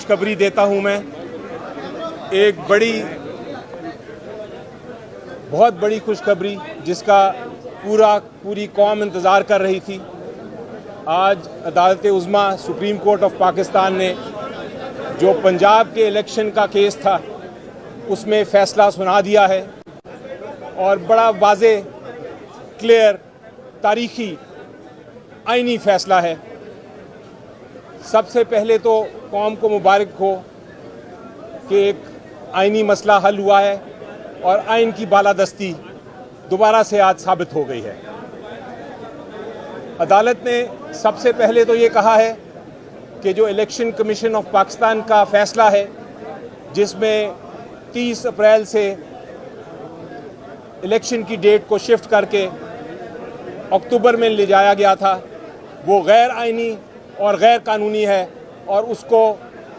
खुशखबरी देता हूं मैं। एक बहुत बड़ी खुशखबरी जिसका पूरी कौम इंतज़ार कर रही थी। आज अदालत उज़्मा सुप्रीम कोर्ट ऑफ पाकिस्तान ने जो पंजाब के इलेक्शन का केस था उसमें फ़ैसला सुना दिया है और बड़ा वाज़े, क्लियर, तारीखी, आईनी फ़ैसला है। सबसे पहले तो कौम को मुबारक हो कि एक आईनी मसला हल हुआ है और आइन की बालादस्ती दोबारा से आज साबित हो गई है। अदालत ने सबसे पहले तो ये कहा है कि जो इलेक्शन कमीशन ऑफ पाकिस्तान का फ़ैसला है जिसमें 30 अप्रैल से इलेक्शन की डेट को शिफ्ट करके अक्टूबर में ले जाया गया था, वो गैर आइनी और गैर कानूनी है और उसको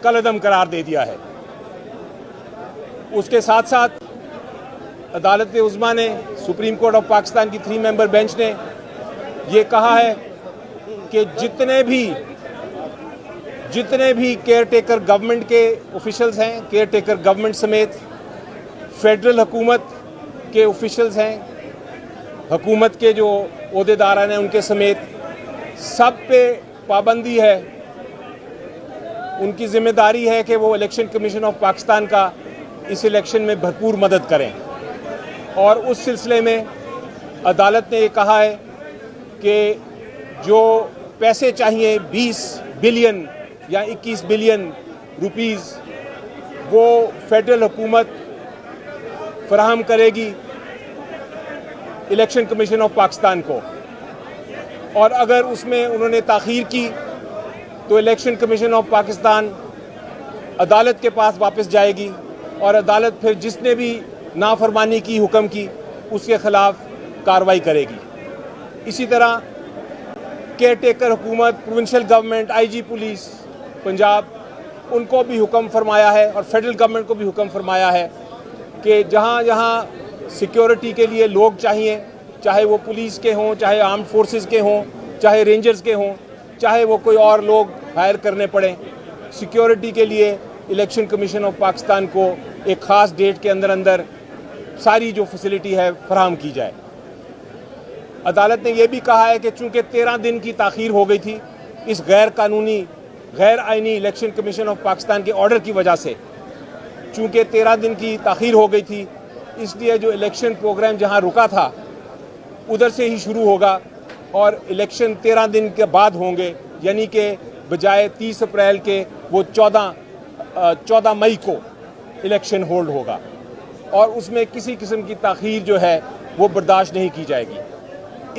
कलअदम करार दे दिया है। उसके साथ साथ अदालत उज़्मा ने, सुप्रीम कोर्ट ऑफ पाकिस्तान की 3 मेंबर बेंच ने ये कहा है कि जितने भी केयर टेकर गवर्नमेंट के ऑफिशियल्स हैं, केयर टेकर गवर्नमेंट समेत फेडरल हुकूमत के ऑफिशियल्स हैं, हुकूमत के जो ओहदेदार हैं उनके समेत सब पे पाबंदी है। उनकी जिम्मेदारी है कि वो इलेक्शन कमीशन ऑफ पाकिस्तान का इस इलेक्शन में भरपूर मदद करें। और उस सिलसिले में अदालत ने ये कहा है कि जो पैसे चाहिए 20 बिलियन या 21 बिलियन रुपीस वो फेडरल हुकूमत फराहम करेगी इलेक्शन कमीशन ऑफ पाकिस्तान को, और अगर उसमें उन्होंने ताख़ीर की तो इलेक्शन कमीशन ऑफ पाकिस्तान अदालत के पास वापस जाएगी और अदालत फिर जिसने भी नाफरमानी की हुक्म की उसके ख़िलाफ़ कार्रवाई करेगी। इसी तरह केयर टेकर हुकूमत, provincial government, IG police Punjab, उनको भी हुक्म फरमाया है और फेडरल गवर्नमेंट को भी हुक्म फरमाया है कि जहाँ जहाँ सिक्योरिटी के लिए लोग चाहिए, चाहे वो पुलिस के हों, चाहे आर्म्ड फोर्सेस के हों, चाहे रेंजर्स के हों, चाहे वो कोई और लोग हायर करने पड़ें, सिक्योरिटी के लिए इलेक्शन कमीशन ऑफ पाकिस्तान को एक ख़ास डेट के अंदर सारी जो फैसिलिटी है फराहम की जाए। अदालत ने यह भी कहा है कि चूँकि 13 दिन की ताख़ीर हो गई थी इस गैर कानूनी, गैर आइनी इलेक्शन कमीशन ऑफ पाकिस्तान के ऑर्डर की वजह से, चूँकि 13 दिन की ताख़ीर हो गई थी, इसलिए जो इलेक्शन प्रोग्राम जहाँ रुका था उधर से ही शुरू होगा और इलेक्शन 13 दिन के बाद होंगे, यानी कि बजाय 30 अप्रैल के वो 14 मई को इलेक्शन होल्ड होगा और उसमें किसी किस्म की ताख़ीर जो है वो बर्दाश्त नहीं की जाएगी।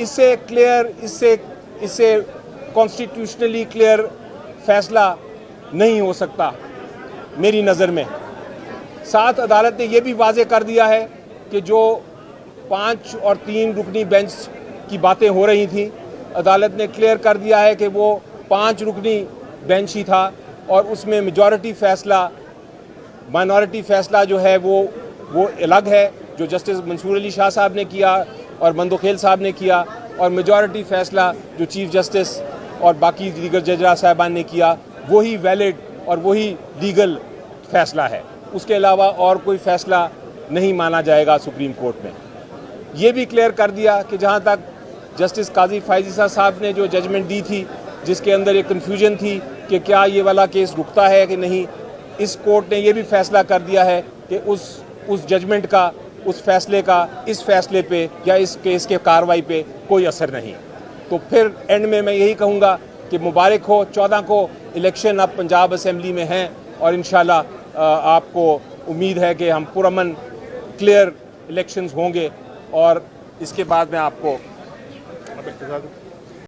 इससे क्लियर, इससे कॉन्स्टिट्यूशनली क्लियर फैसला नहीं हो सकता मेरी नज़र में। साथ अदालत ने यह भी वाज़े कर दिया है कि जो 5 और 3 रुकनी बेंच की बातें हो रही थी, अदालत ने क्लियर कर दिया है कि वो 5 रुकनी बेंच ही था और उसमें मेजॉरिटी फ़ैसला, माइनॉरिटी फ़ैसला जो है वो अलग है, जो जस्टिस मंसूर अली शाह साहब ने किया और मंदोखेल साहब ने किया, और मेजॉरिटी फ़ैसला जो चीफ़ जस्टिस और बाकी दीगर जजरा साहबान ने किया वही वैलिड और वही लीगल फ़ैसला है। उसके अलावा और कोई फ़ैसला नहीं माना जाएगा सुप्रीम कोर्ट में। ये भी क्लियर कर दिया कि जहाँ तक जस्टिस काजी फायजीसा साहब ने जो जजमेंट दी थी जिसके अंदर एक कन्फ्यूजन थी कि क्या ये वाला केस रुकता है कि नहीं, इस कोर्ट ने ये भी फ़ैसला कर दिया है कि उस जजमेंट का, उस फैसले का इस फैसले पे या इस केस के कार्रवाई पे कोई असर नहीं। तो फिर एंड में मैं यही कहूँगा कि मुबारक हो, 14 को इलेक्शन अब पंजाब असम्बली में हैं और इंशाल्लाह आपको उम्मीद है कि हम पुरअमन क्लियर इलेक्शंस होंगे और इसके बाद मैं आपको